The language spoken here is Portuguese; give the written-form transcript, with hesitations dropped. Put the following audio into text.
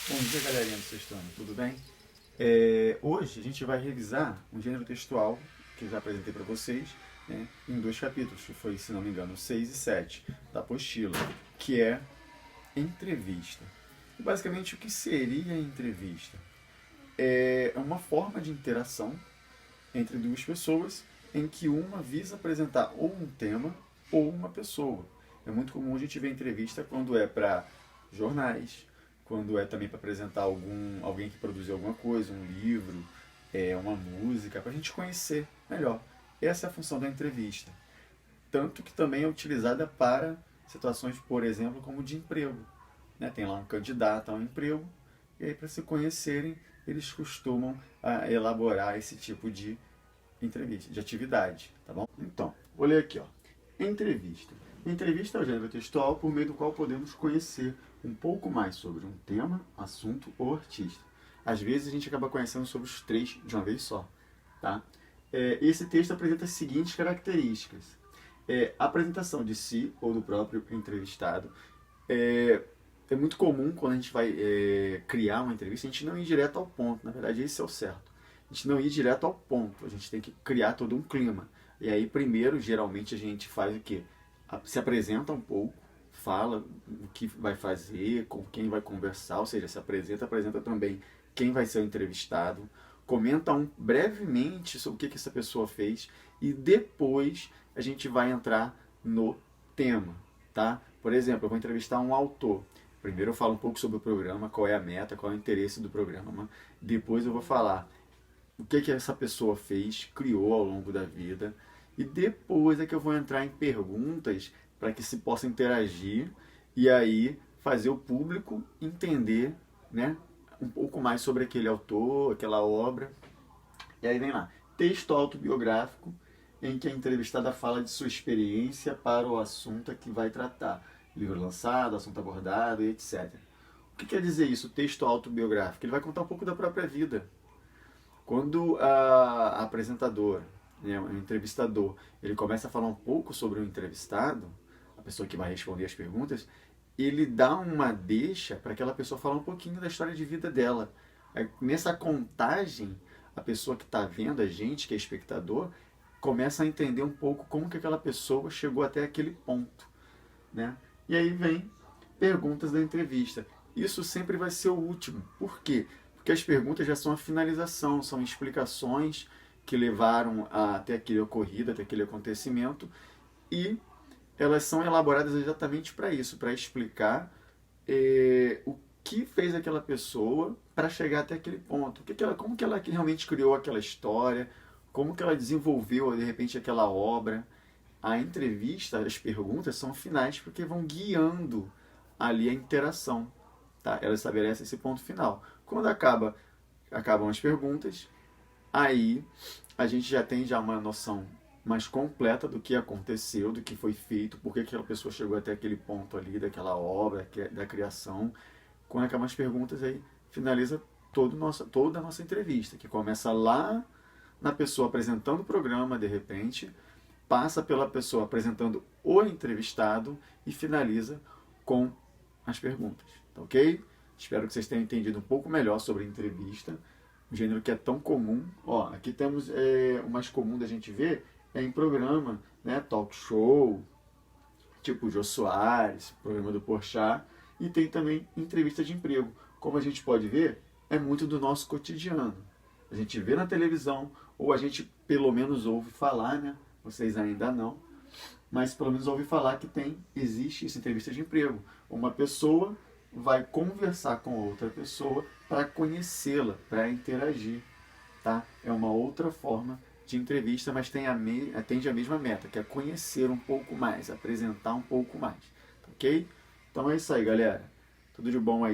Bom dia, galerinha do sexto ano, tudo bem? Hoje a gente vai revisar um gênero textual que eu já apresentei para vocês, né, em dois capítulos, que foi, se não me engano, 6 e 7 da apostila, que é entrevista. E basicamente, o que seria entrevista? É uma forma de interação entre duas pessoas em que uma visa apresentar ou um tema ou uma pessoa. É muito comum a gente ver entrevista quando é para jornais, quando é também para apresentar alguém que produziu alguma coisa, um livro, uma música, para a gente conhecer melhor. Essa é a função da entrevista. Tanto que também é utilizada para situações, por exemplo, como de emprego. Né? Tem lá um candidato a um emprego, e aí para se conhecerem, eles costumam elaborar esse tipo de entrevista, de atividade, tá bom? Então, vou ler aqui, ó. Entrevista. Entrevista é o gênero textual por meio do qual podemos conhecer um pouco mais sobre um tema, assunto ou artista. Às vezes a gente acaba conhecendo sobre os três de uma vez só, tá? Esse texto apresenta as seguintes características. A apresentação de si ou do próprio entrevistado. É muito comum quando a gente vai criar uma entrevista, a gente não ir direto ao ponto. Na verdade, esse é o certo. A gente não ir direto ao ponto. A gente tem que criar todo um clima. E aí, primeiro, geralmente, a gente faz o quê? Se apresenta um pouco, fala o que vai fazer, com quem vai conversar, ou seja, se apresenta também quem vai ser o entrevistado, comenta brevemente sobre o que essa pessoa fez e depois a gente vai entrar no tema, tá? Por exemplo, eu vou entrevistar um autor. Primeiro eu falo um pouco sobre o programa, qual é a meta, qual é o interesse do programa. Depois eu vou falar o que essa pessoa fez, criou ao longo da vida. E depois é que eu vou entrar em perguntas para que se possa interagir e aí fazer o público entender, né, um pouco mais sobre aquele autor, aquela obra. E aí vem lá, texto autobiográfico em que a entrevistada fala de sua experiência para o assunto que vai tratar. Livro lançado, assunto abordado, etc. O que quer dizer isso, texto autobiográfico? Ele vai contar um pouco da própria vida. Quando a apresentadora, né, o entrevistador, ele começa a falar um pouco sobre o entrevistado, a pessoa que vai responder as perguntas, ele dá uma deixa para aquela pessoa falar um pouquinho da história de vida dela. Nessa contagem, a pessoa que está vendo a gente, que é espectador, começa a entender um pouco como que aquela pessoa chegou até aquele ponto, né? E aí vem perguntas da entrevista. Isso sempre vai ser o último. Por quê? Porque as perguntas já são a finalização, são explicações que levaram até aquele ocorrido, até aquele acontecimento, e elas são elaboradas exatamente para isso, para explicar o que fez aquela pessoa para chegar até aquele ponto. Como que ela realmente criou aquela história, como que ela desenvolveu, de repente, aquela obra. A entrevista, as perguntas são finais porque vão guiando ali a interação. Tá? Ela estabelece esse ponto final. Quando acabam as perguntas, aí a gente já tem uma noção mais completa do que aconteceu, do que foi feito, por que aquela pessoa chegou até aquele ponto ali, daquela obra, da criação. Quando acabam as perguntas, aí finaliza toda a nossa entrevista, que começa lá na pessoa apresentando o programa, de repente, passa pela pessoa apresentando o entrevistado e finaliza com as perguntas, tá ok? Espero que vocês tenham entendido um pouco melhor sobre a entrevista, um gênero que é tão comum. Ó, aqui temos o mais comum da gente ver em programa, né, talk show, tipo o Jô Soares, programa do Porchat, e tem também entrevista de emprego. Como a gente pode ver, é muito do nosso cotidiano. A gente vê na televisão, ou a gente pelo menos ouve falar, né? Vocês ainda não, mas pelo menos ouvi falar que existe essa entrevista de emprego. Uma pessoa vai conversar com outra pessoa para conhecê-la, para interagir. Tá? É uma outra forma de entrevista, mas atende a mesma meta, que é conhecer um pouco mais, apresentar um pouco mais. Ok? Então é isso aí, galera. Tudo de bom aí.